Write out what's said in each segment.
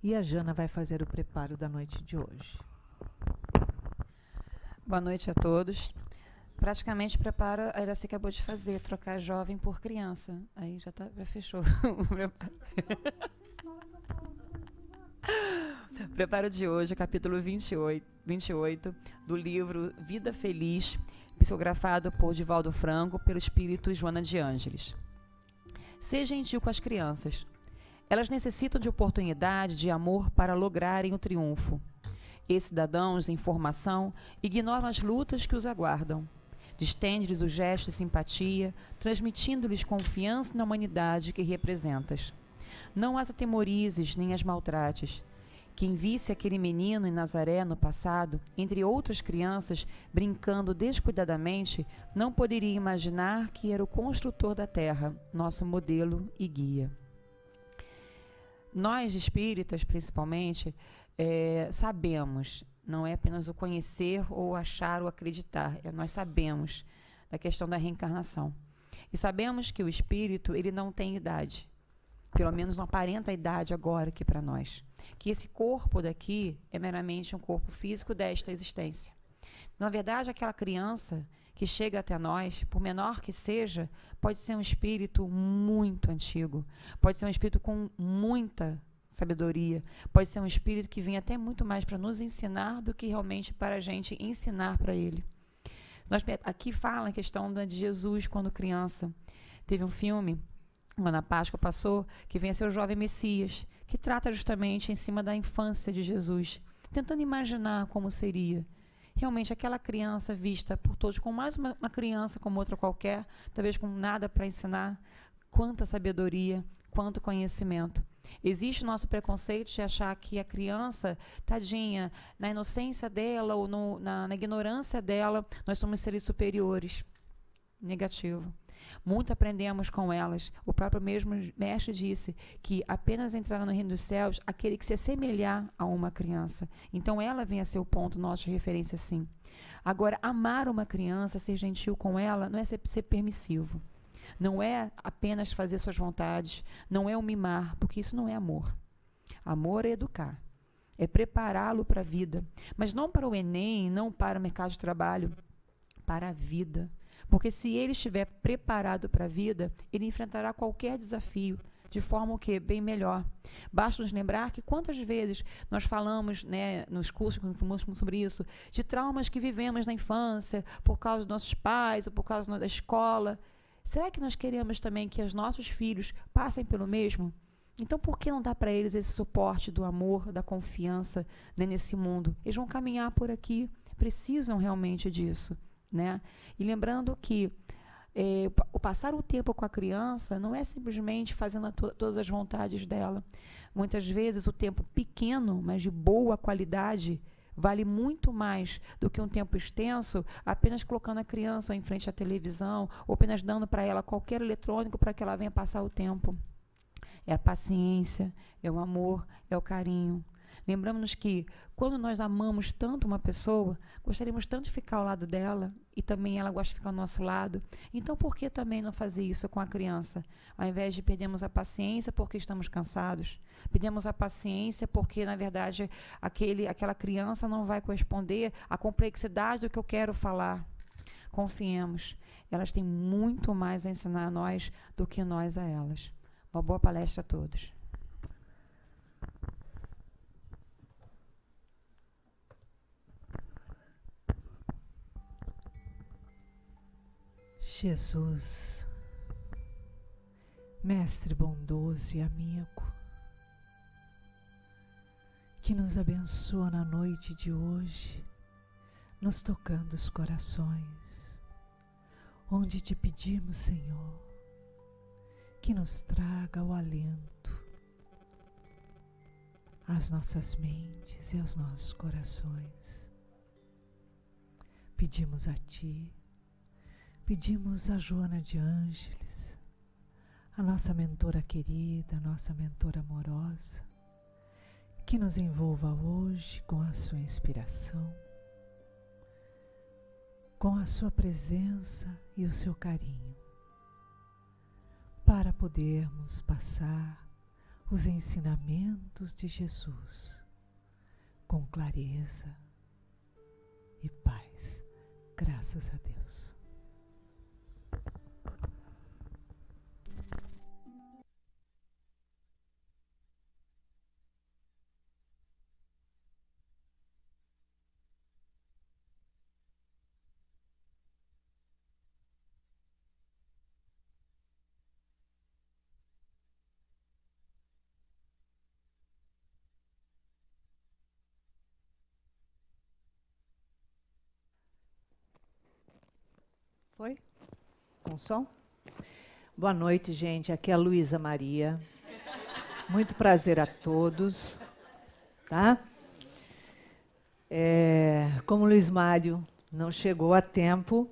e a Jana vai fazer o preparo da noite de hoje. Boa noite a todos. Praticamente prepara, a Iraci acabou de fazer, trocar jovem por criança. Aí já fechou o preparo. Preparo de hoje, capítulo 28 do livro Vida Feliz, psicografado por Divaldo Franco, pelo espírito Joana de Ângeles. Seja gentil com as crianças. Elas necessitam de oportunidade de amor para lograrem o triunfo. Esses cidadãos em formação ignoram as lutas que os aguardam. Distende-lhes o gesto de simpatia, transmitindo-lhes confiança na humanidade que representas. Não as atemorizes nem as maltrates. Quem visse aquele menino em Nazaré no passado, entre outras crianças, brincando descuidadamente, não poderia imaginar que era o construtor da terra, nosso modelo e guia. Nós, espíritas, principalmente, sabemos, não é apenas o conhecer ou achar ou acreditar, nós sabemos da questão da reencarnação. E sabemos que o espírito, ele não tem idade. Pelo menos não aparenta a idade agora aqui para nós. Que esse corpo daqui é meramente um corpo físico desta existência. Na verdade, aquela criança que chega até nós, por menor que seja, pode ser um espírito muito antigo, pode ser um espírito com muita sabedoria, pode ser um espírito que vem até muito mais para nos ensinar do que realmente para a gente ensinar para ele. Aqui fala a questão de Jesus quando criança. Teve um filme, quando a Páscoa passou, que vem a ser o jovem Messias, que trata justamente em cima da infância de Jesus, tentando imaginar como seria. Realmente aquela criança vista por todos como mais uma criança como outra qualquer, talvez com nada para ensinar, quanta sabedoria, quanto conhecimento. Existe o nosso preconceito de achar que a criança, tadinha, na inocência dela ou na ignorância dela, nós somos seres superiores. Negativo. Muito aprendemos com elas. O próprio mesmo mestre disse que apenas entrará no reino dos céus aquele que se assemelhar a uma criança. Então ela vem a ser o ponto nosso de referência, sim. Agora, amar uma criança, ser gentil com ela, não é ser permissivo. Não é apenas fazer suas vontades, não é o mimar, porque isso não é amor. Amor é educar, é prepará-lo para a vida, mas não para o Enem, não para o mercado de trabalho, para a vida. Porque se ele estiver preparado para a vida, ele enfrentará qualquer desafio, de forma o quê? Bem melhor. Basta nos lembrar que quantas vezes nós falamos, né, nos cursos que falamos sobre isso, de traumas que vivemos na infância, por causa dos nossos pais, ou por causa da escola. Será que nós queremos também que os nossos filhos passem pelo mesmo? Então, por que não dar para eles esse suporte do amor, da confiança, né, nesse mundo? Eles vão caminhar por aqui, precisam realmente disso. Né? E lembrando que o passar o tempo com a criança não é simplesmente fazendo todas as vontades dela. Muitas vezes o tempo pequeno, mas de boa qualidade, vale muito mais do que um tempo extenso, apenas colocando a criança em frente à televisão ou apenas dando para ela qualquer eletrônico para que ela venha passar o tempo. É a paciência, é o amor, é o carinho. Lembramos-nos que, quando nós amamos tanto uma pessoa, gostaríamos tanto de ficar ao lado dela e também ela gosta de ficar ao nosso lado. Então, por que também não fazer isso com a criança? Ao invés de perdermos a paciência porque estamos cansados, perdemos a paciência porque, na verdade, aquela criança não vai corresponder à complexidade do que eu quero falar. Confiemos, elas têm muito mais a ensinar a nós do que nós a elas. Uma boa palestra a todos. Jesus, Mestre bondoso e amigo, que nos abençoa na noite de hoje, nos tocando os corações, onde te pedimos, Senhor, que nos traga o alento às nossas mentes e aos nossos corações. Pedimos a Ti, pedimos a Joana de Ângeles, a nossa mentora querida, a nossa mentora amorosa, que nos envolva hoje com a sua inspiração, com a sua presença e o seu carinho, para podermos passar os ensinamentos de Jesus com clareza e paz. Graças a Deus. Foi? Com som? Boa noite, gente. Aqui é a Luísa Maria. Muito prazer a todos. Tá? Como o Luiz Mário não chegou a tempo,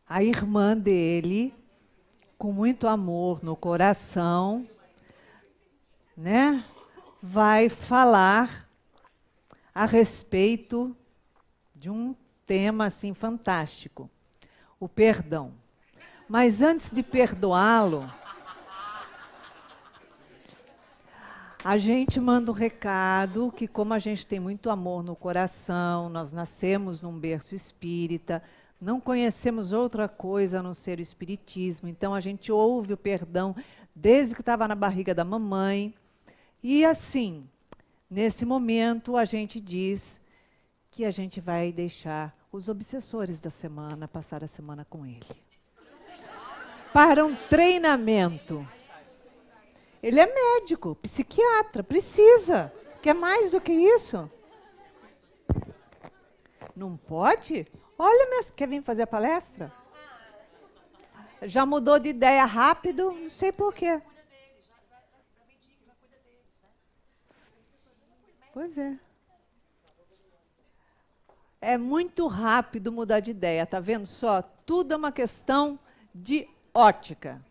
a irmã dele, com muito amor no coração, né, vai falar a respeito de um tema assim fantástico, o perdão. Mas antes de perdoá-lo, a gente manda um recado que, como a gente tem muito amor no coração, nós nascemos num berço espírita, não conhecemos outra coisa a não ser o espiritismo, então a gente ouve o perdão desde que estava na barriga da mamãe. E assim, nesse momento, a gente diz que a gente vai deixar os obsessores da semana passar a semana com ele. Para um treinamento. Ele é médico, psiquiatra, precisa. Quer mais do que isso? Não pode? Olha, quer vir fazer a palestra? Já mudou de ideia rápido? Não sei por quê. Pois é. É muito rápido mudar de ideia, tá vendo só? Tudo é uma questão de ótica,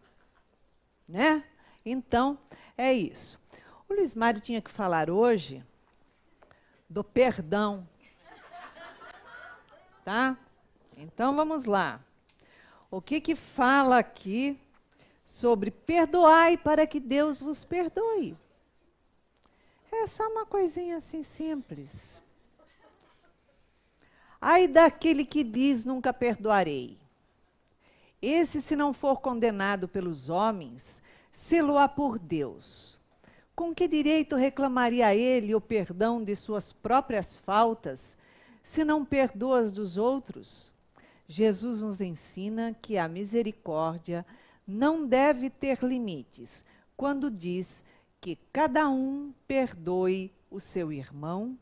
né? Então, é isso. O Luiz Mário tinha que falar hoje do perdão, tá? Então, vamos lá. O que fala aqui sobre perdoai para que Deus vos perdoe? É só uma coisinha assim simples. Ai daquele que diz, nunca perdoarei. Esse, se não for condenado pelos homens, sê-lo-á por Deus. Com que direito reclamaria ele o perdão de suas próprias faltas, se não perdoa as dos outros? Jesus nos ensina que a misericórdia não deve ter limites, quando diz que cada um perdoe o seu irmão,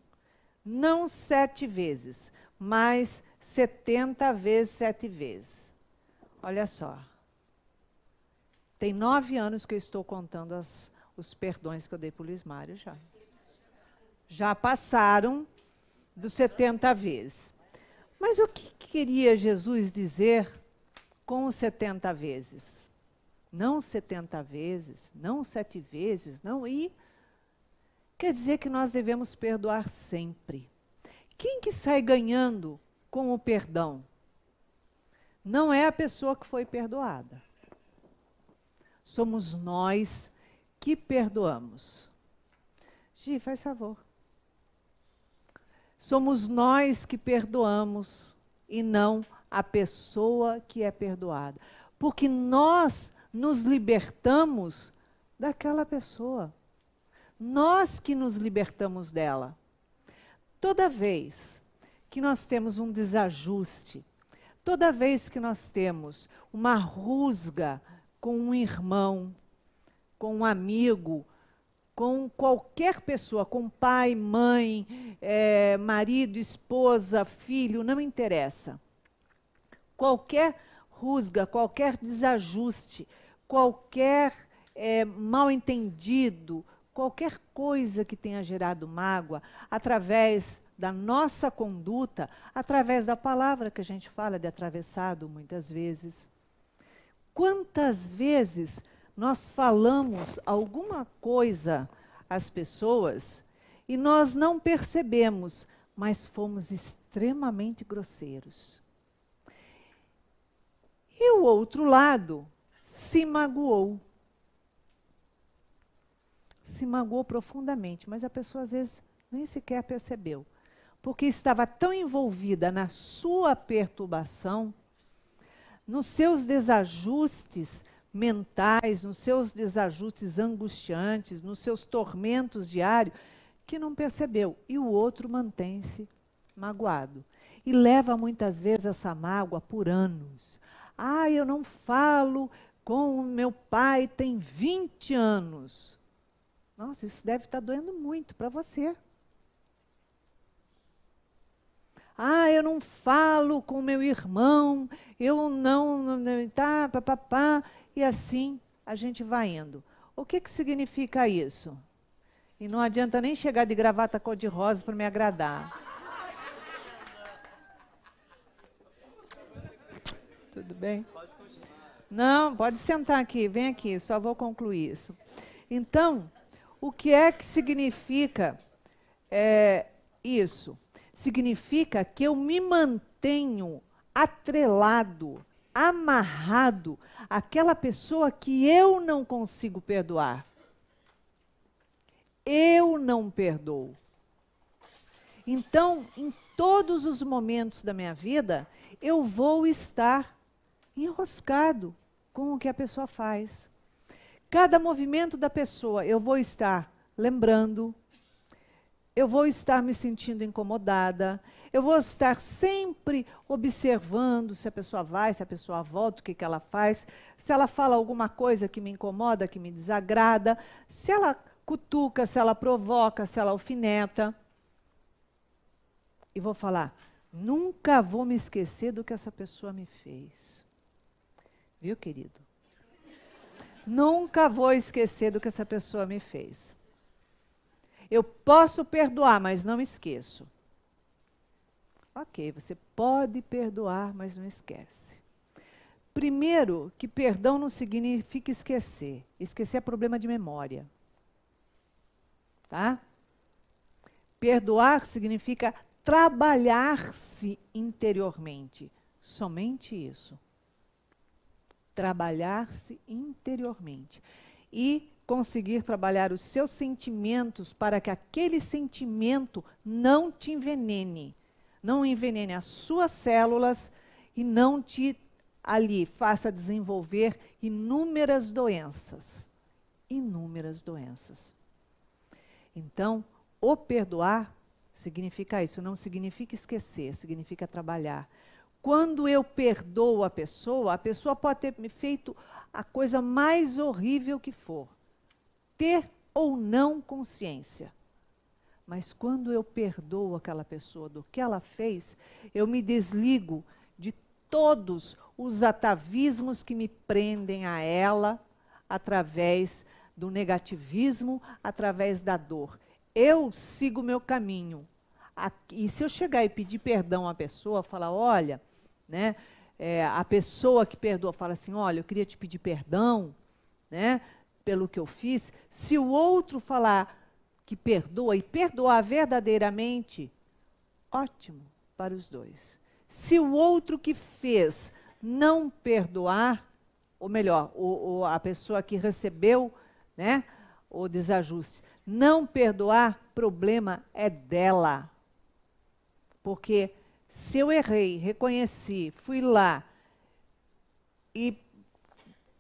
não 7 vezes, mas 70 vezes 7 vezes. Olha só. Tem 9 anos que eu estou contando os perdões que eu dei para o Luiz Mário já. Já passaram dos 70 vezes. Mas o que queria Jesus dizer com os 70 vezes? Não 70 vezes, não 7 vezes, não. E quer dizer que nós devemos perdoar sempre. Quem que sai ganhando com o perdão? Não é a pessoa que foi perdoada. Somos nós que perdoamos. Gi, faz favor. Somos nós que perdoamos e não a pessoa que é perdoada. Porque nós nos libertamos daquela pessoa. Nós que nos libertamos dela. Toda vez que nós temos um desajuste, toda vez que nós temos uma rusga com um irmão, com um amigo, com qualquer pessoa, com pai, mãe, marido, esposa, filho, não interessa. Qualquer rusga, qualquer desajuste, qualquer mal-entendido, qualquer coisa que tenha gerado mágoa, através da nossa conduta, através da palavra que a gente fala de atravessado muitas vezes. Quantas vezes nós falamos alguma coisa às pessoas e nós não percebemos, mas fomos extremamente grosseiros. E o outro lado se magoou. se magoou profundamente, mas a pessoa às vezes nem sequer percebeu, porque estava tão envolvida na sua perturbação, nos seus desajustes mentais, nos seus desajustes angustiantes, nos seus tormentos diários, que não percebeu. E o outro mantém-se magoado. E leva muitas vezes essa mágoa por anos. Ah, eu não falo com o meu pai tem 20 anos. Nossa, isso deve estar doendo muito para você. Ah, eu não falo com meu irmão, eu não, tá, papapá, e assim a gente vai indo. O que significa isso? E não adianta nem chegar de gravata cor-de-rosa para me agradar. Tudo bem? Não, pode sentar aqui, vem aqui, só vou concluir isso. Então, o que é que significa isso? Significa que eu me mantenho atrelado, amarrado àquela pessoa que eu não consigo perdoar. Eu não perdoo. Então, em todos os momentos da minha vida, eu vou estar enroscado com o que a pessoa faz. Cada movimento da pessoa, eu vou estar lembrando, eu vou estar me sentindo incomodada, eu vou estar sempre observando se a pessoa vai, se a pessoa volta, o que ela faz, se ela fala alguma coisa que me incomoda, que me desagrada, se ela cutuca, se ela provoca, se ela alfineta. E vou falar, nunca vou me esquecer do que essa pessoa me fez. Viu, querido? Nunca vou esquecer do que essa pessoa me fez. Eu posso perdoar, mas não esqueço. Ok, você pode perdoar, mas não esquece. Primeiro, que perdão não significa esquecer. Esquecer é problema de memória. Tá? Perdoar significa trabalhar-se interiormente. Somente isso. Trabalhar-se interiormente. E conseguir trabalhar os seus sentimentos para que aquele sentimento não te envenene. Não envenene as suas células e não te ali faça desenvolver inúmeras doenças. Inúmeras doenças. Então, o perdoar significa isso, não significa esquecer, significa trabalhar. Quando eu perdoo a pessoa pode ter me feito a coisa mais horrível que for. Ter ou não consciência. Mas quando eu perdoo aquela pessoa do que ela fez, eu me desligo de todos os atavismos que me prendem a ela através do negativismo, através da dor. Eu sigo o meu caminho. E se eu chegar e pedir perdão à pessoa, falar, olha, né, a pessoa que perdoa fala assim, olha, eu queria te pedir perdão, né, pelo que eu fiz. Se o outro falar que perdoa e perdoar verdadeiramente, ótimo para os dois. Se o outro que fez não perdoar, ou melhor, a pessoa que recebeu, né, o desajuste, não perdoar, problema é dela. Porque se eu errei, reconheci, fui lá e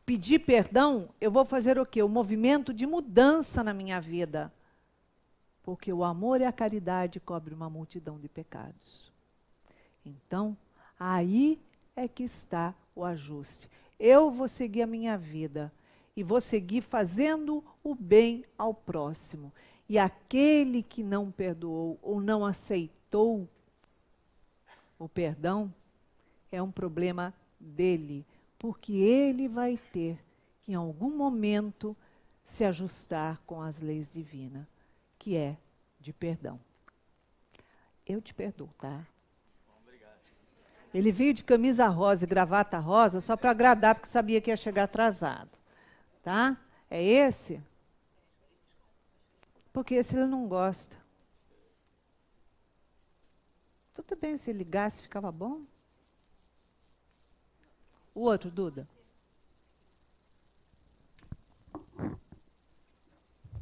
pedi perdão, eu vou fazer o quê? Um movimento de mudança na minha vida. Porque o amor e a caridade cobrem uma multidão de pecados. Então, aí é que está o ajuste. Eu vou seguir a minha vida e vou seguir fazendo o bem ao próximo. E aquele que não perdoou ou não aceitou o perdão é um problema dele, porque ele vai ter que, em algum momento, se ajustar com as leis divinas, que é de perdão. Eu te perdoo, tá? Obrigado. Ele veio de camisa rosa e gravata rosa só para agradar, porque sabia que ia chegar atrasado. Tá? É esse? Porque esse ele não gosta. Tudo bem, se ele ligasse, ficava bom? O outro, Duda?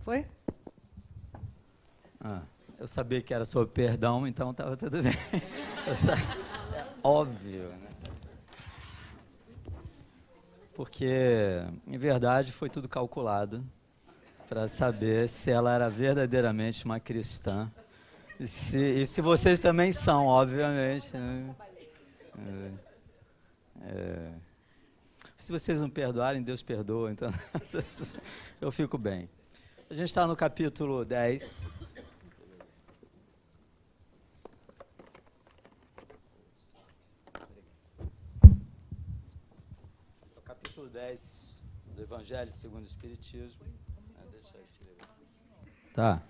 Foi? Eu sabia que era sobre perdão, então estava tudo bem. É óbvio, né? Porque, em verdade, foi tudo calculado para saber se ela era verdadeiramente uma cristã. E se vocês também são, obviamente. Né? Se vocês não perdoarem, Deus perdoa. Então, eu fico bem. A gente está no capítulo 10. Capítulo 10 do Evangelho segundo o Espiritismo. Deixa eu escrever. Tá.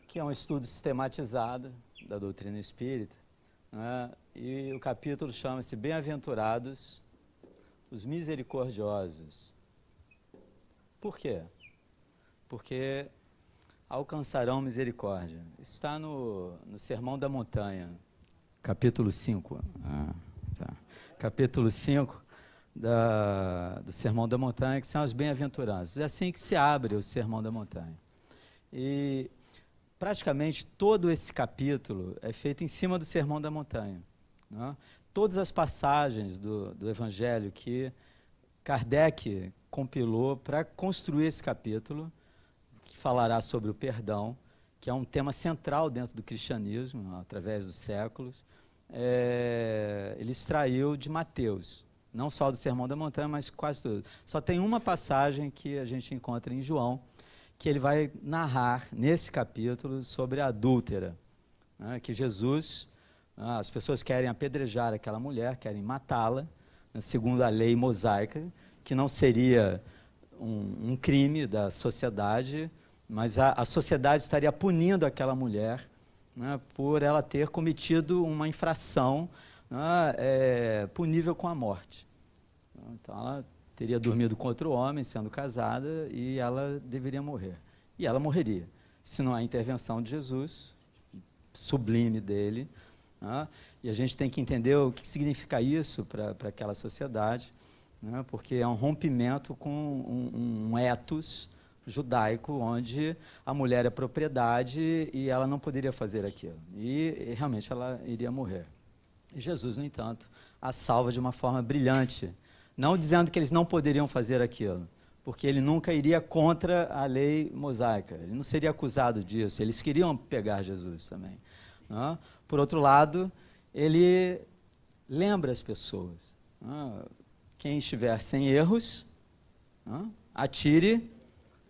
Que é um estudo sistematizado da doutrina espírita, né? E o capítulo chama-se Bem-aventurados os misericordiosos. Por quê? Porque alcançarão misericórdia. Isso está no Sermão da Montanha, capítulo 5. Tá. Capítulo 5 do Sermão da Montanha, que são as bem-aventuranças. É assim que se abre o Sermão da Montanha. E praticamente todo esse capítulo é feito em cima do Sermão da Montanha. Né? Todas as passagens do Evangelho que Kardec compilou para construir esse capítulo, que falará sobre o perdão, que é um tema central dentro do cristianismo, através dos séculos, ele extraiu de Mateus, não só do Sermão da Montanha, mas quase tudo. Só tem uma passagem que a gente encontra em João, que ele vai narrar nesse capítulo sobre a adúltera, né, que Jesus, as pessoas querem apedrejar aquela mulher, querem matá-la, né, segundo a lei mosaica, que não seria um crime da sociedade, mas a sociedade estaria punindo aquela mulher, né, por ela ter cometido uma infração, né, punível com a morte. Então, ela teria dormido com outro homem, sendo casada, e ela deveria morrer. E ela morreria, se não há intervenção de Jesus, sublime dele. Né? E a gente tem que entender o que significa isso para aquela sociedade, né? Porque é um rompimento com um ethos judaico, onde a mulher é propriedade e ela não poderia fazer aquilo. E realmente ela iria morrer. E Jesus, no entanto, a salva de uma forma brilhante, não dizendo que eles não poderiam fazer aquilo, porque ele nunca iria contra a lei mosaica, ele não seria acusado disso, eles queriam pegar Jesus também. Né? Por outro lado, ele lembra as pessoas, né? Quem estiver sem erros, né? Atire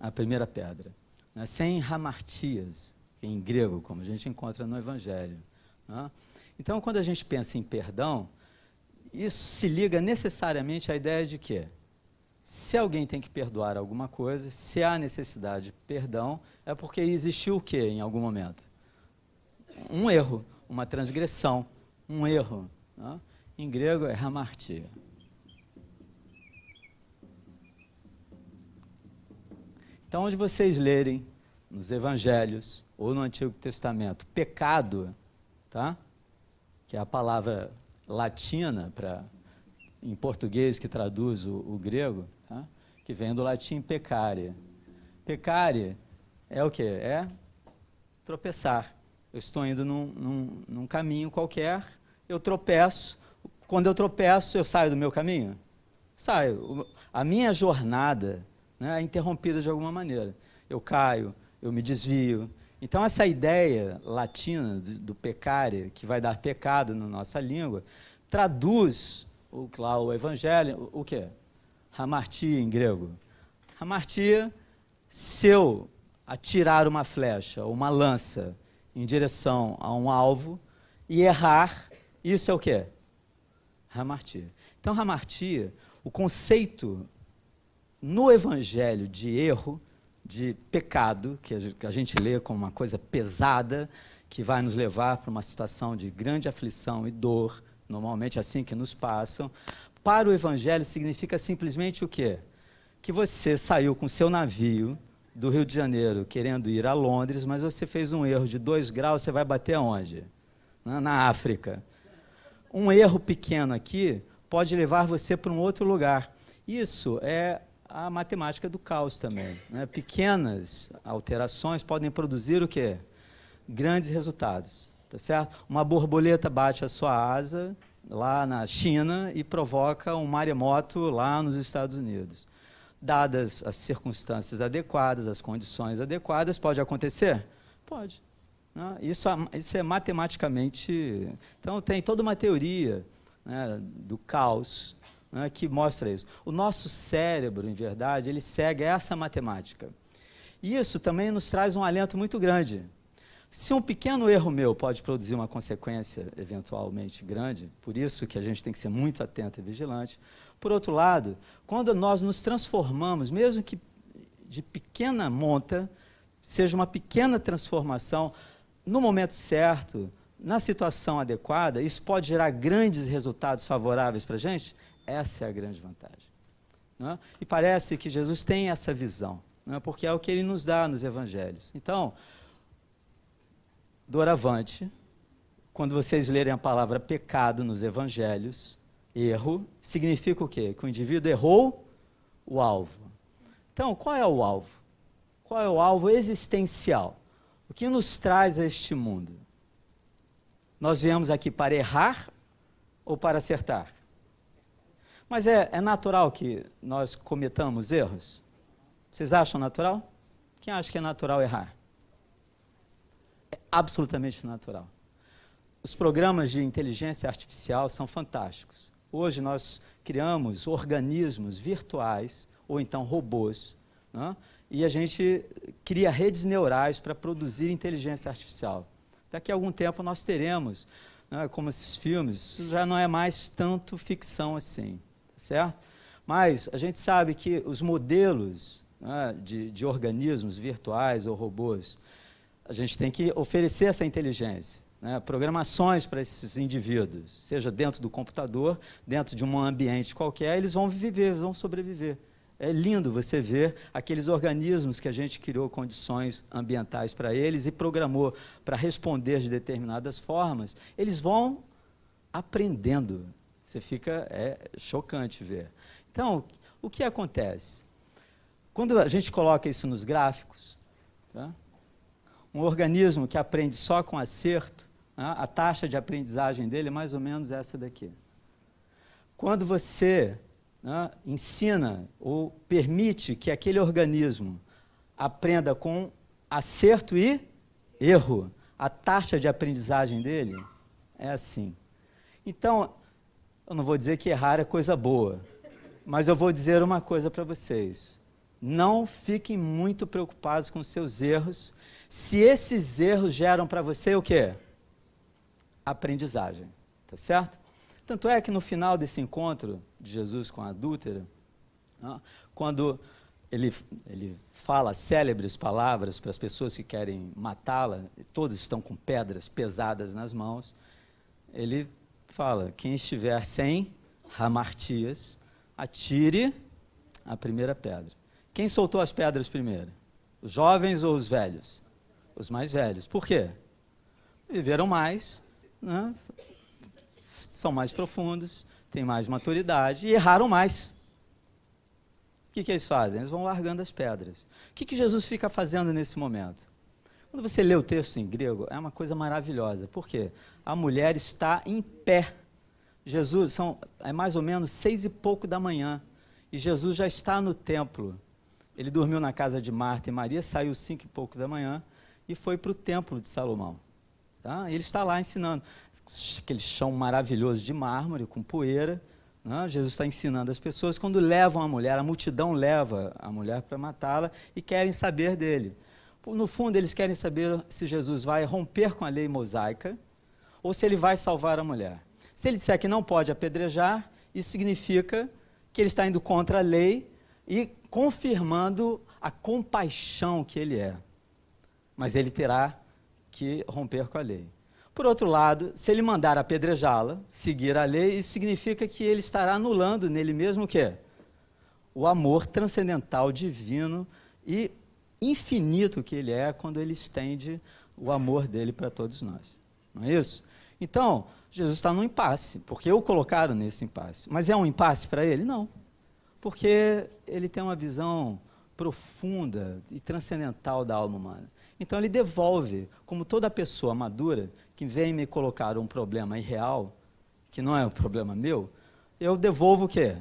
a primeira pedra, né? Sem hamartias, em grego, como a gente encontra no Evangelho. Né? Então, quando a gente pensa em perdão, isso se liga necessariamente à ideia de que, se alguém tem que perdoar alguma coisa, se há necessidade de perdão, é porque existiu o quê em algum momento? Um erro, uma transgressão, um erro. Né? Em grego é hamartia. Então, onde vocês lerem nos Evangelhos ou no Antigo Testamento, pecado, tá? Que é a palavra latina em português que traduz o grego, tá? Que vem do latim peccare. Peccare é o quê? É tropeçar. Eu estou indo num caminho qualquer, eu tropeço. Quando eu tropeço, eu saio do meu caminho? Saio. A minha jornada, né, é interrompida de alguma maneira. Eu caio, eu me desvio. Então, essa ideia latina do peccare, que vai dar pecado na nossa língua, traduz o Evangelho, o quê? Hamartia em grego. Hamartia, se eu atirar uma flecha ou uma lança em direção a um alvo e errar, isso é o quê? Hamartia. Então, hamartia, o conceito no Evangelho de erro, de pecado, que a gente lê como uma coisa pesada, que vai nos levar para uma situação de grande aflição e dor, normalmente assim que nos passam, para o Evangelho significa simplesmente o quê? Que você saiu com seu navio do Rio de Janeiro querendo ir a Londres, mas você fez um erro de 2 graus, você vai bater aonde? Na África. Um erro pequeno aqui pode levar você para um outro lugar. Isso é a matemática do caos também, né? Pequenas alterações podem produzir o quê? Grandes resultados, tá certo? Uma borboleta bate a sua asa lá na China e provoca um maremoto lá nos Estados Unidos. Dadas as circunstâncias adequadas, as condições adequadas, pode acontecer? Pode. Né? Isso é matematicamente... Então, tem toda uma teoria, né, do caos, né, que mostra isso. O nosso cérebro, em verdade, ele segue essa matemática. E isso também nos traz um alento muito grande. Se um pequeno erro meu pode produzir uma consequência eventualmente grande, por isso que a gente tem que ser muito atento e vigilante. Por outro lado, quando nós nos transformamos, mesmo que de pequena monta, seja uma pequena transformação, no momento certo, na situação adequada, isso pode gerar grandes resultados favoráveis para a gente? Essa é a grande vantagem. Não é? E parece que Jesus tem essa visão, não é? Porque é o que ele nos dá nos evangelhos. Então, doravante, quando vocês lerem a palavra pecado nos evangelhos, erro, significa o quê? Que o indivíduo errou o alvo. Então, qual é o alvo? Qual é o alvo existencial? O que nos traz a este mundo? Nós viemos aqui para errar ou para acertar? Mas é natural que nós cometamos erros? Vocês acham natural? Quem acha que é natural errar? É absolutamente natural. Os programas de inteligência artificial são fantásticos. Hoje nós criamos organismos virtuais, ou então robôs, né? E a gente cria redes neurais para produzir inteligência artificial. Daqui a algum tempo nós teremos, né, como esses filmes, isso já não é mais tanto ficção assim, certo? Mas a gente sabe que os modelos, né, de organismos virtuais ou robôs, a gente tem que oferecer essa inteligência, né, programações para esses indivíduos, seja dentro do computador, dentro de um ambiente qualquer, eles vão viver, eles vão sobreviver. É lindo você ver aqueles organismos que a gente criou condições ambientais para eles e programou para responder de determinadas formas. Eles vão aprendendo. Você fica... É chocante ver. Então, o que acontece? Quando a gente coloca isso nos gráficos, tá? Um organismo que aprende só com acerto, né, a taxa de aprendizagem dele é mais ou menos essa daqui. Quando você... né, ensina ou permite que aquele organismo aprenda com acerto e erro, a taxa de aprendizagem dele é assim. Então, eu não vou dizer que errar é coisa boa, mas eu vou dizer uma coisa para vocês. Não fiquem muito preocupados com seus erros, se esses erros geram para você o quê? Aprendizagem, tá certo? Tanto é que no final desse encontro de Jesus com a adúltera, né, quando ele fala célebres palavras para as pessoas que querem matá-la, todas estão com pedras pesadas nas mãos, ele fala, quem estiver sem hamartias, atire a primeira pedra. Quem soltou as pedras primeiro? Os jovens ou os velhos? Os mais velhos. Por quê? Viveram mais, né? São mais profundos, têm mais maturidade e erraram mais. O que eles fazem? Eles vão largando as pedras. O que Jesus fica fazendo nesse momento? Quando você lê o texto em grego, é uma coisa maravilhosa. Por quê? A mulher está em pé. Jesus, é mais ou menos 6 e pouco da manhã, e Jesus já está no templo. Ele dormiu na casa de Marta e Maria, saiu 5 e pouco da manhã e foi para o templo de Salomão. Tá? Ele está lá ensinando. Aquele chão maravilhoso de mármore, com poeira, né? Jesus está ensinando as pessoas. Quando levam a mulher, a multidão leva a mulher para matá-la e querem saber dele. No fundo, eles querem saber se Jesus vai romper com a lei mosaica ou se ele vai salvar a mulher. Se ele disser que não pode apedrejar, isso significa que ele está indo contra a lei e confirmando a compaixão que ele é. Mas ele terá que romper com a lei. Por outro lado, se ele mandar apedrejá-la, seguir a lei, isso significa que ele estará anulando nele mesmo o quê? O amor transcendental, divino e infinito que ele é quando ele estende o amor dele para todos nós. Não é isso? Então, Jesus está num impasse, porque o colocaram nesse impasse. Mas é um impasse para ele? Não. Porque ele tem uma visão profunda e transcendental da alma humana. Então ele devolve, como toda pessoa madura que vem me colocar um problema irreal, que não é um problema meu, eu devolvo o quê?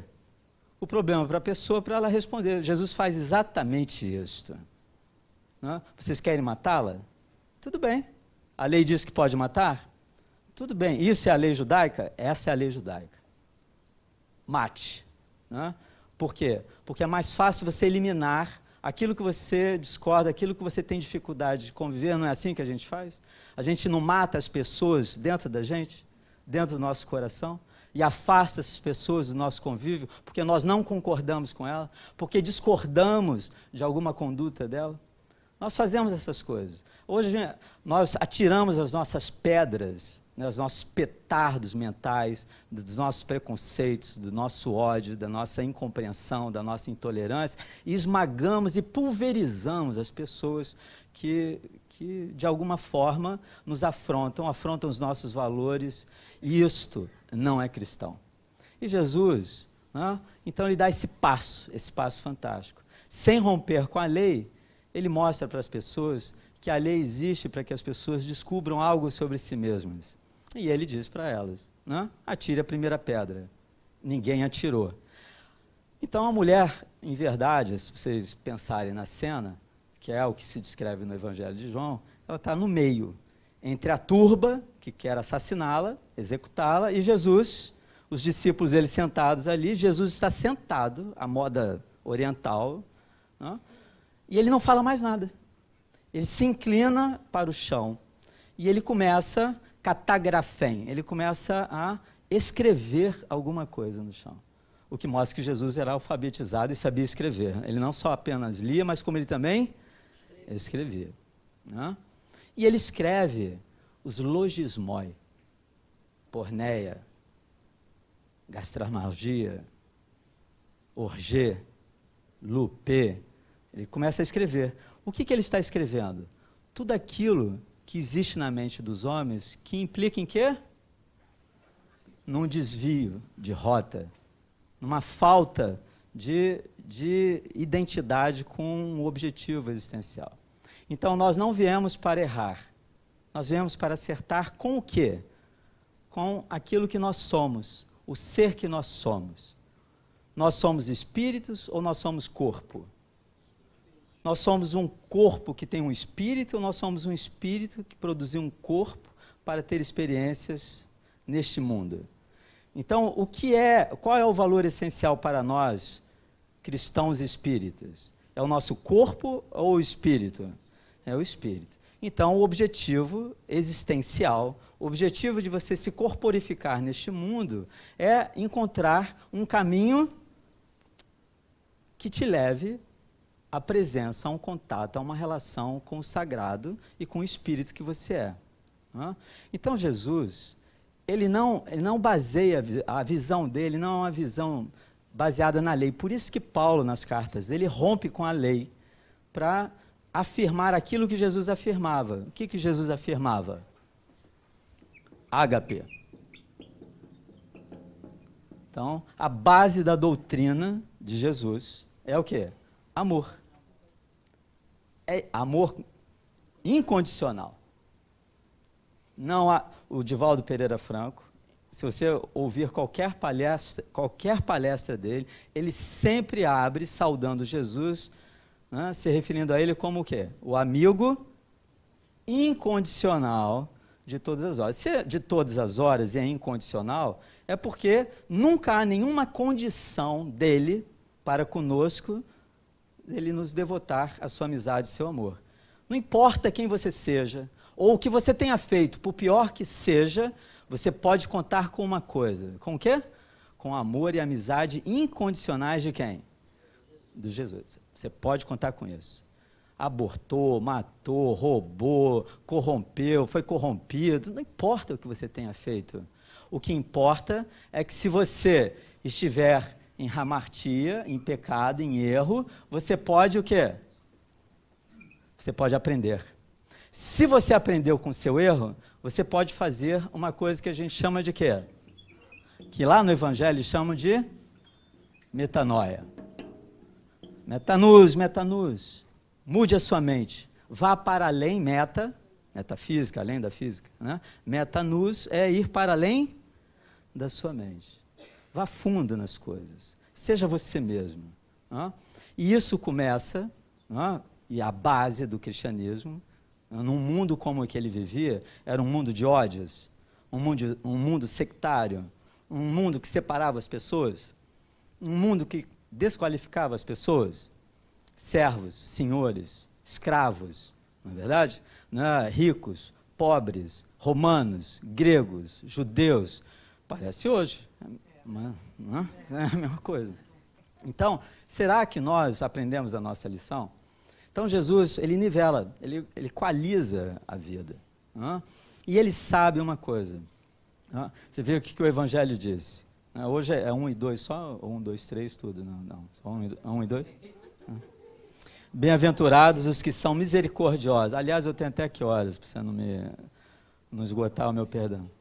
O problema para a pessoa, para ela responder. Jesus faz exatamente isto. Né? Vocês querem matá-la? Tudo bem. A lei diz que pode matar? Tudo bem. Isso é a lei judaica? Essa é a lei judaica. Mate. Né? Por quê? Porque é mais fácil você eliminar aquilo que você discorda, aquilo que você tem dificuldade de conviver. Não é assim que a gente faz? A gente não mata as pessoas dentro da gente, dentro do nosso coração, e afasta essas pessoas do nosso convívio, porque nós não concordamos com ela, porque discordamos de alguma conduta dela. Nós fazemos essas coisas. Hoje nós atiramos as nossas pedras, né, os nossos petardos mentais, dos nossos preconceitos, do nosso ódio, da nossa incompreensão, da nossa intolerância, e esmagamos e pulverizamos as pessoas que de alguma forma nos afrontam os nossos valores, e isto não é cristão. E Jesus, né, então ele dá esse passo fantástico. Sem romper com a lei, ele mostra para as pessoas que a lei existe para que as pessoas descubram algo sobre si mesmas. E ele diz para elas, né, atire a primeira pedra. Ninguém atirou. Então a mulher, em verdade, se vocês pensarem na cena, que é o que se descreve no Evangelho de João, ela está no meio, entre a turba, que quer assassiná-la, executá-la, e Jesus, os discípulos eles sentados ali, Jesus está sentado, à moda oriental, né, e ele não fala mais nada. Ele se inclina para o chão e ele começa, catagrafém, ele começa a escrever alguma coisa no chão. O que mostra que Jesus era alfabetizado e sabia escrever. Ele não só apenas lia, mas como ele também escrevia. Né? E ele escreve os logismoi, porneia, gastralgia, orgê, lupê. Ele começa a escrever. O que ele está escrevendo? Tudo aquilo que existe na mente dos homens que implica em quê? Num desvio de rota, numa falta de identidade com um objetivo existencial. Então, nós não viemos para errar, nós viemos para acertar com o quê? Com aquilo que nós somos, o ser que nós somos. Nós somos espíritos ou nós somos corpo? Nós somos um corpo que tem um espírito, ou nós somos um espírito que produziu um corpo para ter experiências neste mundo? Então, qual é o valor essencial para nós, cristãos espíritas? É o nosso corpo ou o espírito? É o espírito. Então, o objetivo existencial, o objetivo de você se corporificar neste mundo é encontrar um caminho que te leve à presença, a um contato, a uma relação com o sagrado e com o espírito que você é. Então, Jesus, ele não baseia, a visão dele não é uma visão baseada na lei. Por isso que Paulo, nas cartas dele, rompe com a lei para afirmar aquilo que Jesus afirmava. O que Jesus afirmava? Ágape. Então, a base da doutrina de Jesus é o quê? Amor. É amor incondicional. Não há, o Divaldo Pereira Franco, se você ouvir qualquer palestra dele, ele sempre abre saudando Jesus, né, se referindo a ele como o quê? O amigo incondicional de todas as horas. Se de todas as horas é incondicional, é porque nunca há nenhuma condição dele para conosco, ele nos devotar a sua amizade e seu amor. Não importa quem você seja, ou o que você tenha feito, por pior que seja, você pode contar com uma coisa. Com o quê? Com amor e amizade incondicionais de quem? Do Jesus. Você pode contar com isso. Abortou, matou, roubou, corrompeu, foi corrompido, não importa o que você tenha feito. O que importa é que se você estiver em hamartia, em pecado, em erro, você pode o quê? Você pode aprender. Se você aprendeu com o seu erro, você pode fazer uma coisa que a gente chama de quê? Que lá no Evangelho chamam de Metanoia. Metanus, metanus. Mude a sua mente. Vá para além, metafísica, além da física. Né? Metanus é ir para além da sua mente. Vá fundo nas coisas. Seja você mesmo. Né? E isso começa, né? E a base do cristianismo, né? Num mundo como o que ele vivia, era um mundo de ódios, um mundo sectário, um mundo que separava as pessoas, um mundo que desqualificava as pessoas, servos, senhores, escravos, não é verdade? Né? Ricos, pobres, romanos, gregos, judeus. Parece hoje, não é a mesma coisa. Então, será que nós aprendemos a nossa lição? Então, Jesus, ele nivela, ele equaliza a vida. E ele sabe uma coisa. Você vê o que o Evangelho diz. Hoje é 1 e 2 só? 1, 2, 3, tudo? Não, só 1 e 2? Bem-aventurados os que são misericordiosos. Aliás, eu tenho até que horas, para você não esgotar o meu perdão.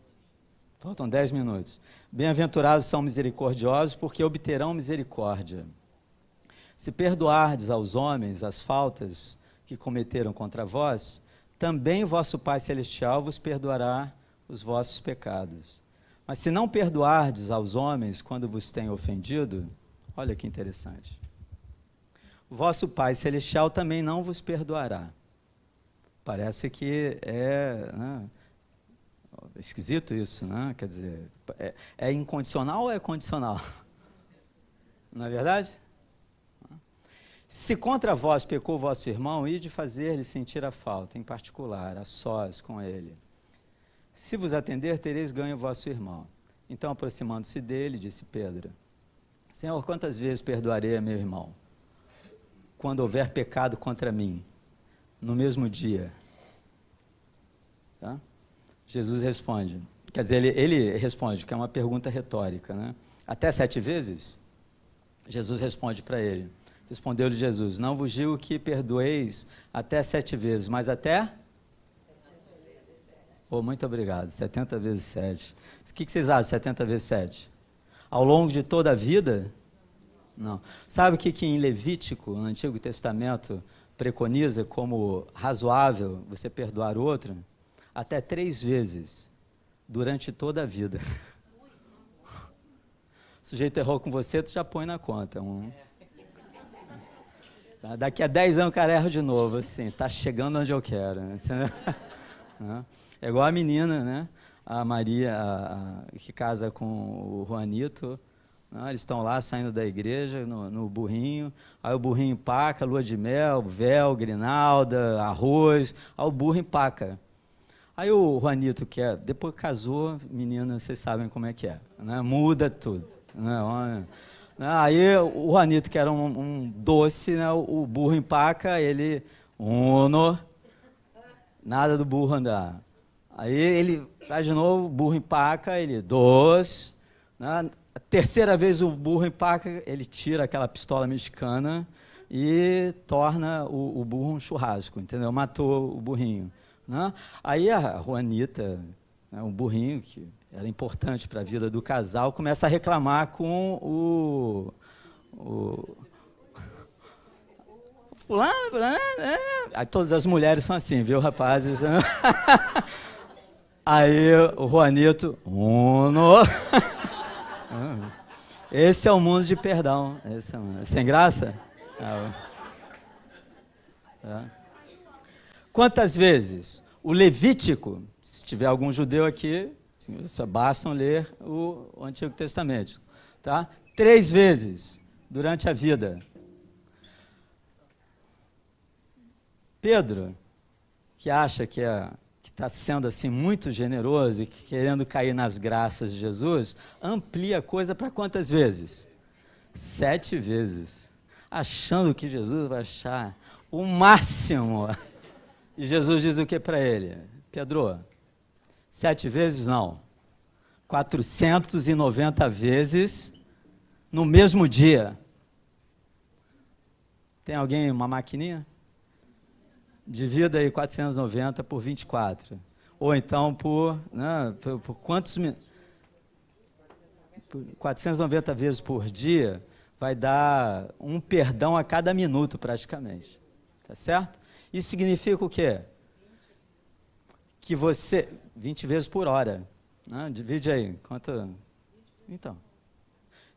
Faltam 10 minutos. Bem-aventurados são misericordiosos, porque obterão misericórdia. Se perdoardes aos homens as faltas que cometeram contra vós, também o vosso Pai Celestial vos perdoará os vossos pecados. Mas se não perdoardes aos homens quando vos têm ofendido, olha que interessante, o vosso Pai Celestial também não vos perdoará. Parece que esquisito isso, né? Quer dizer, é incondicional ou é condicional? Não é verdade? Se contra vós pecou vosso irmão, ide fazer-lhe sentir a falta, em particular, a sós com ele. Se vos atender, tereis ganho vosso irmão. Então, aproximando-se dele, disse Pedro, Senhor, quantas vezes perdoarei a meu irmão, quando houver pecado contra mim, no mesmo dia? Tá? Jesus responde, quer dizer, ele responde, que é uma pergunta retórica, né? Até 7 vezes? Jesus responde para ele. Respondeu-lhe Jesus, não vos digo que perdoeis até 7 vezes, mas até? Muito obrigado, 70 vezes 7. O que vocês acham, 70 vezes 7? Ao longo de toda a vida? Não. Sabe o que em Levítico, no Antigo Testamento, preconiza como razoável você perdoar o outro? Até 3 vezes, durante toda a vida. O sujeito errou com você, tu já põe na conta. Tá? Daqui a 10 anos o cara erra de novo, assim, tá chegando onde eu quero. Entendeu? É igual a menina, né? A Maria, que casa com o Juanito, né? Eles estão lá saindo da igreja, no burrinho, aí o burrinho empaca, lua de mel, véu, grinalda, arroz, aí o burro empaca. Aí o Juanito, depois casou, menina, vocês sabem como é que é, né? Muda tudo, né? Aí o Juanito, que era um doce, né? O burro empaca, ele, nada do burro andar. Aí ele faz de novo, o burro empaca, ele, 2. Né? A terceira vez o burro empaca, ele tira aquela pistola mexicana e torna o burro um churrasco, entendeu? Matou o burrinho. Né? Aí a Juanita, né, um burrinho que era importante para a vida do casal, começa a reclamar com o fulano, Aí todas as mulheres são assim, viu, rapazes? Aí o Juanito, esse é o mundo de perdão. Sem graça? Quantas vezes? O Levítico, se tiver algum judeu aqui, só bastam ler o Antigo Testamento, tá? 3 vezes durante a vida. Pedro, que acha que está sendo assim muito generoso e querendo cair nas graças de Jesus, amplia a coisa para quantas vezes? 7 vezes. Achando que Jesus vai achar o máximo. E Jesus diz o que para ele? Pedro, 7 vezes não. 490 vezes no mesmo dia. Tem alguém, uma maquininha? Divida aí 490 por 24. Ou então por quantos minutos? 490 vezes por dia, vai dar um perdão a cada minuto, praticamente. Tá certo? Isso significa o quê? Que você... 20 vezes por hora. Né? Divide aí. Quanto... Então,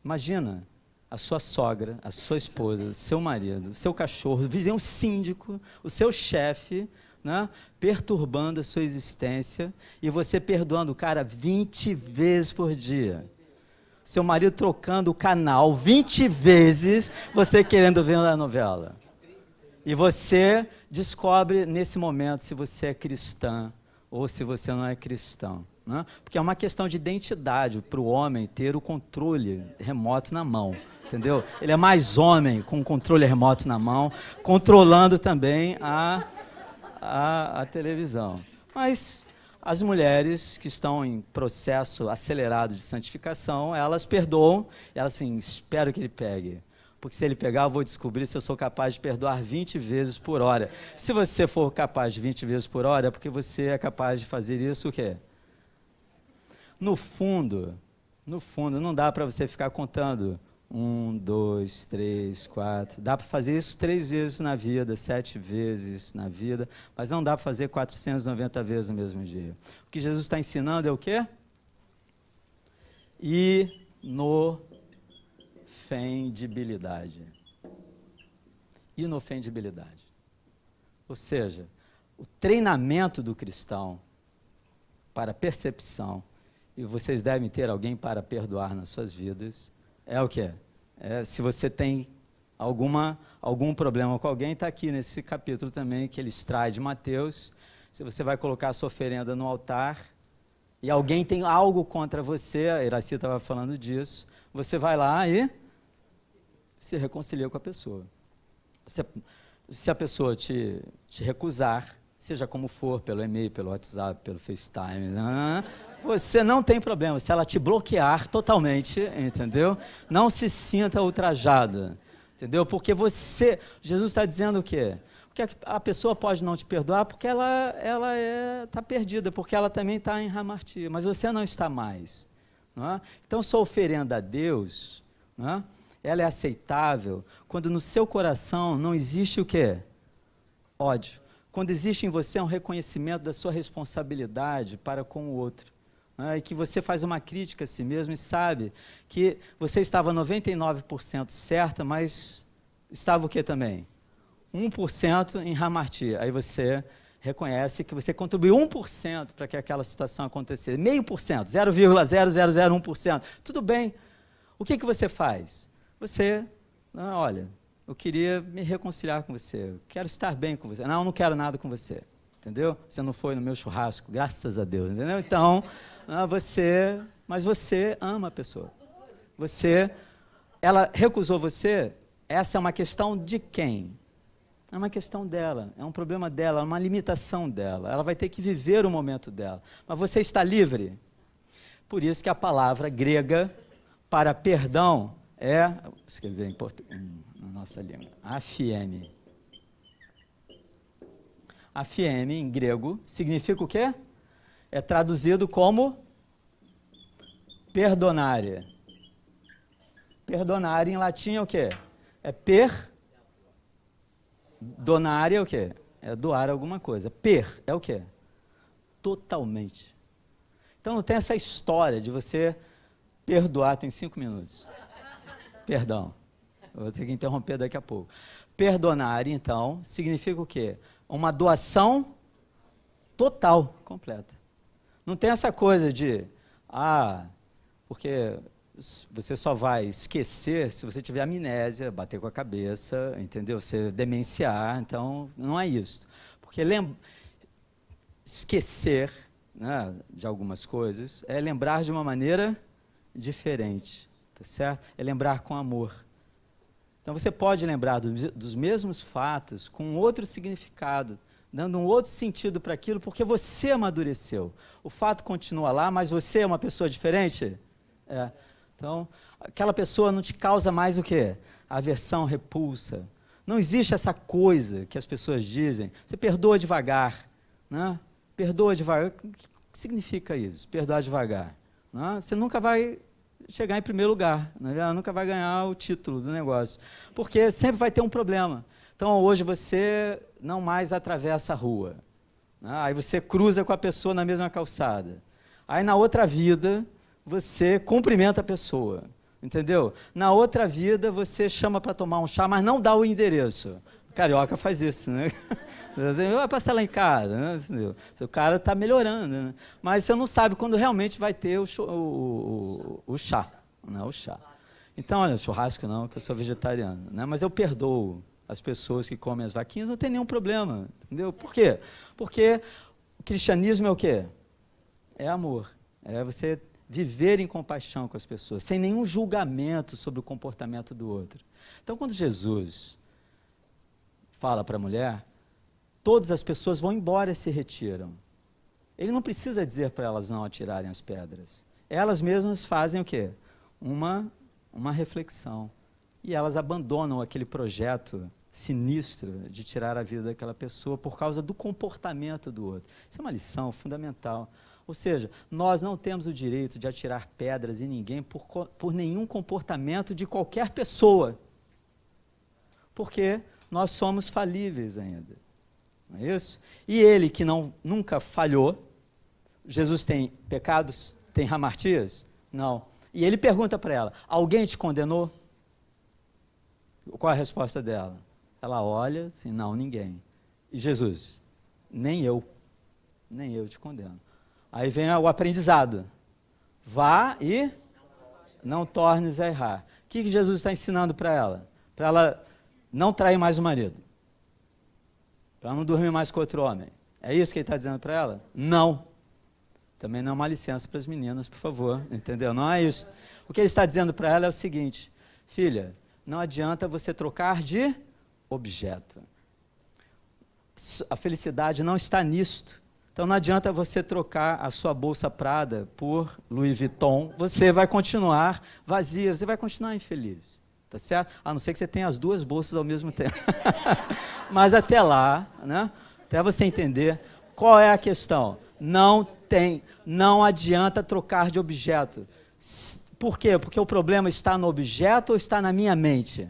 imagina a sua sogra, a sua esposa, o seu marido, o seu cachorro, o vizinho, o síndico, o seu chefe, né? Perturbando a sua existência e você perdoando o cara 20 vezes por dia. Seu marido trocando o canal 20 vezes, você querendo ver a novela. E você descobre nesse momento se você é cristã ou se você não é cristão. Né? Porque é uma questão de identidade para o homem ter o controle remoto na mão. Entendeu? Ele é mais homem com o controle remoto na mão, controlando também a televisão. Mas as mulheres que estão em processo acelerado de santificação, elas perdoam, elas assim, espero que ele pegue. Porque se ele pegar, eu vou descobrir se eu sou capaz de perdoar 20 vezes por hora. Se você for capaz de 20 vezes por hora, é porque você é capaz de fazer isso o quê? No fundo, não dá para você ficar contando 1, 2, 3, 4. Dá para fazer isso 3 vezes na vida, 7 vezes na vida, mas não dá para fazer 490 vezes no mesmo dia. O que Jesus está ensinando é o quê? Inofendibilidade. Inofendibilidade. Ou seja, o treinamento do cristão para percepção, e vocês devem ter alguém para perdoar nas suas vidas, é o quê? Se você tem algum problema com alguém, está aqui nesse capítulo também, que ele extrai de Mateus. Se você vai colocar a sua oferenda no altar, e alguém tem algo contra você, a Iraci estava falando disso, você vai lá e se reconcilia com a pessoa. Se a pessoa te recusar, seja como for, pelo e-mail, pelo WhatsApp, pelo FaceTime, você não tem problema. Se ela te bloquear totalmente, entendeu? Não se sinta ultrajada, entendeu? Porque Jesus está dizendo o quê? Porque a pessoa pode não te perdoar porque ela está perdida, porque ela também está em hamartia, mas você não está mais. Não é? Então, sua oferenda a Deus, não é? Ela é aceitável quando no seu coração não existe o quê? Ódio. Quando existe em você um reconhecimento da sua responsabilidade para com o outro. E que você faz uma crítica a si mesmo e sabe que você estava 99% certa, mas estava o que também? 1% em hamartia. Aí você reconhece que você contribuiu 1% para que aquela situação acontecesse. 0,5%, 0,0001%. Tudo bem. O que você faz? Você, olha, eu queria me reconciliar com você, eu quero estar bem com você. Não, eu não quero nada com você. Entendeu? Você não foi no meu churrasco, graças a Deus. Entendeu? Então... mas você ama a pessoa. Ela recusou você, essa é uma questão de quem? É uma questão dela, é um problema dela, é uma limitação dela. Ela vai ter que viver o momento dela. Mas você está livre. Por isso que a palavra grega para perdão vou escrever em português, na nossa língua, aphiemi. Aphiemi, em grego, significa o quê? É traduzido como perdonare. Perdonare em latim é o quê? É donare é o quê? É doar alguma coisa. É o quê? Totalmente. Então não tem essa história de você perdoar, tem 5 minutos. Perdão. Eu vou ter que interromper daqui a pouco. Perdonare, então, significa o quê? Uma doação total, completa. Não tem essa coisa de, porque você só vai esquecer se você tiver amnésia, bater com a cabeça, entendeu? Você demenciar, então não é isso. Porque esquecer, né, de algumas coisas é lembrar de uma maneira diferente, tá certo? É lembrar com amor. Então você pode lembrar dos mesmos fatos com outro significado, dando um outro sentido para aquilo, porque você amadureceu. O fato continua lá, mas você é uma pessoa diferente? Então, aquela pessoa não te causa mais o quê? Aversão, repulsa. Não existe essa coisa que as pessoas dizem. Você perdoa devagar. Né? Perdoa devagar. O que significa isso? Perdoar devagar. Né? Você nunca vai chegar em primeiro lugar, né? Ela nunca vai ganhar o título do negócio, porque sempre vai ter um problema. Então, hoje você não mais atravessa a rua, né? Aí você cruza com a pessoa na mesma calçada. Aí, na outra vida, você cumprimenta a pessoa, entendeu? Na outra vida, você chama para tomar um chá, mas não dá o endereço. O carioca faz isso, né? Vai passar lá em casa, né? Entendeu? O cara está melhorando, né? Mas você não sabe quando realmente vai ter o chá, né? O chá. Então, olha, churrasco não, que eu sou vegetariano, né? Mas eu perdoo as pessoas que comem as vaquinhas, não tem nenhum problema, entendeu? Por quê? Porque o cristianismo é o quê? É amor, é você viver em compaixão com as pessoas, sem nenhum julgamento sobre o comportamento do outro. Então, quando Jesus fala para a mulher, todas as pessoas vão embora e se retiram. Ele não precisa dizer para elas não atirarem as pedras. Elas mesmas fazem o quê? Uma reflexão. E elas abandonam aquele projeto sinistro de tirar a vida daquela pessoa por causa do comportamento do outro. Isso é uma lição fundamental. Ou seja, nós não temos o direito de atirar pedras em ninguém por nenhum comportamento de qualquer pessoa. Porque nós somos falíveis ainda. Não é isso? E ele que nunca falhou, Jesus tem pecados? Tem hamartias? Não. E ele pergunta para ela, alguém te condenou? Qual a resposta dela? Ela olha assim, não, ninguém. E Jesus, nem eu te condeno. Aí vem o aprendizado. Vá e não tornes a errar. O que Jesus está ensinando para ela? Para ela não trair mais o marido. Para não dormir mais com outro homem. É isso que ele está dizendo para ela? Não. Também não é uma licença para as meninas, por favor. Entendeu? Não é isso. O que ele está dizendo para ela é o seguinte, filha, não adianta você trocar de objeto. A felicidade não está nisto. Então não adianta você trocar a sua bolsa Prada por Louis Vuitton. Você vai continuar vazia, você vai continuar infeliz. Tá certo? A não ser que você tenha as duas bolsas ao mesmo tempo. Mas até lá, né? Até você entender qual é a questão. Não adianta trocar de objeto. Por quê? Porque o problema está no objeto ou está na minha mente?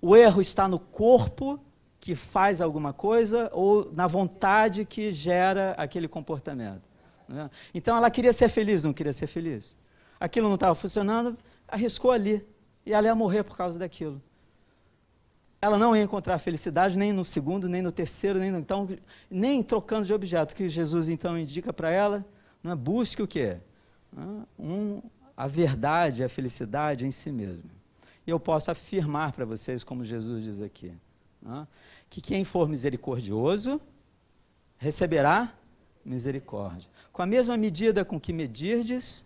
O erro está no corpo que faz alguma coisa ou na vontade que gera aquele comportamento? Né? Então ela queria ser feliz, não queria ser feliz. Aquilo não estava funcionando, arriscou ali. E ela ia morrer por causa daquilo. Ela não ia encontrar felicidade nem no segundo, nem no terceiro, nem trocando de objeto. O que Jesus então indica para ela? Né? Busque o quê? A verdade, a felicidade em si mesmo. E eu posso afirmar para vocês, como Jesus diz aqui, né? Que quem for misericordioso receberá misericórdia. Com a mesma medida com que medirdes,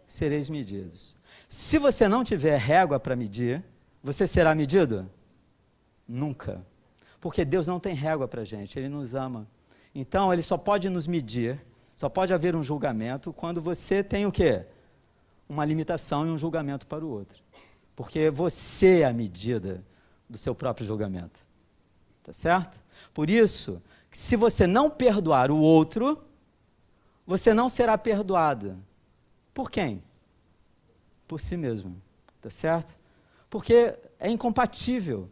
sereis medidos. Se você não tiver régua para medir, você será medido? Nunca. Porque Deus não tem régua para a gente, Ele nos ama. Então, Ele só pode nos medir, só pode haver um julgamento quando você tem o quê? Uma limitação e um julgamento para o outro. Porque você é a medida do seu próprio julgamento. Tá certo? Por isso, se você não perdoar o outro, você não será perdoado. Por quem? Por si mesmo, tá certo? Porque é incompatível,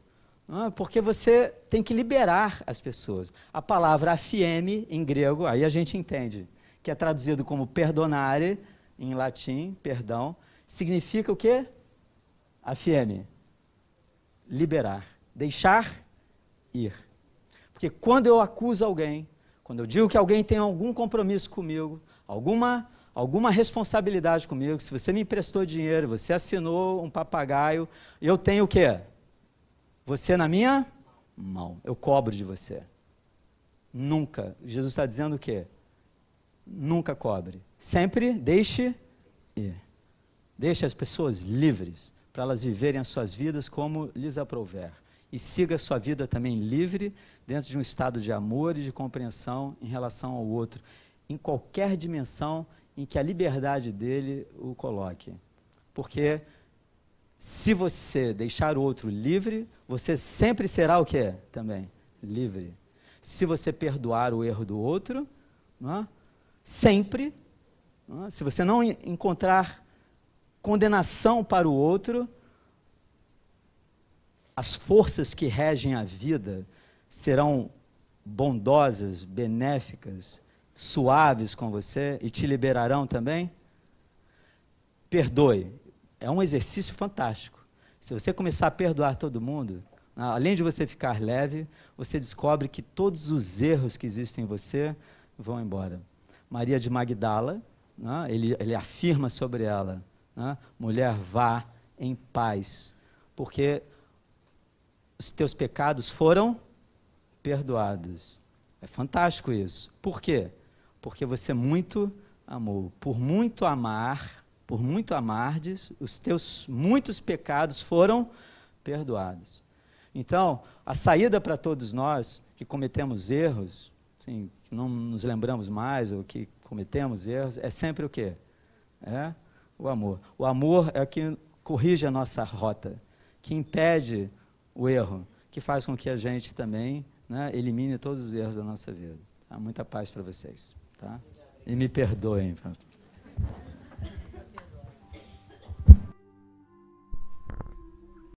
porque você tem que liberar as pessoas. A palavra afieme, em grego, aí a gente entende, que é traduzido como perdonare, em latim, perdão, significa o quê? Afieme, liberar, deixar ir. Porque quando eu acuso alguém, quando eu digo que alguém tem algum compromisso comigo, alguma responsabilidade comigo, se você me emprestou dinheiro, você assinou um papagaio, eu tenho o quê? Você na minha mão, eu cobro de você. Nunca. Jesus está dizendo o quê? Nunca cobre. Sempre deixe ir. Deixe as pessoas livres, para elas viverem as suas vidas como lhes aprouver. E siga a sua vida também livre, dentro de um estado de amor e de compreensão em relação ao outro, em qualquer dimensão em que a liberdade dele o coloque. Porque se você deixar o outro livre, você sempre será o quê? Também livre. Se você perdoar o erro do outro, não é? Sempre, não é? Se você não encontrar condenação para o outro, as forças que regem a vida serão bondosas, benéficas, suaves com você e te liberarão também? Perdoe. É um exercício fantástico. Se você começar a perdoar todo mundo, além de você ficar leve, você descobre que todos os erros que existem em você vão embora. Maria de Magdala, né, ele afirma sobre ela, né, mulher, vá em paz, porque os teus pecados foram perdoados. É fantástico isso. Por quê? Porque você muito amou. Por muito amardes, os teus muitos pecados foram perdoados. Então, a saída para todos nós que cometemos erros, assim, que não nos lembramos mais ou que cometemos erros, é sempre o quê? É o amor. O amor é o que corrige a nossa rota, que impede o erro, que faz com que a gente também, né, elimine todos os erros da nossa vida. Tá? Muita paz para vocês. Tá? E me perdoem.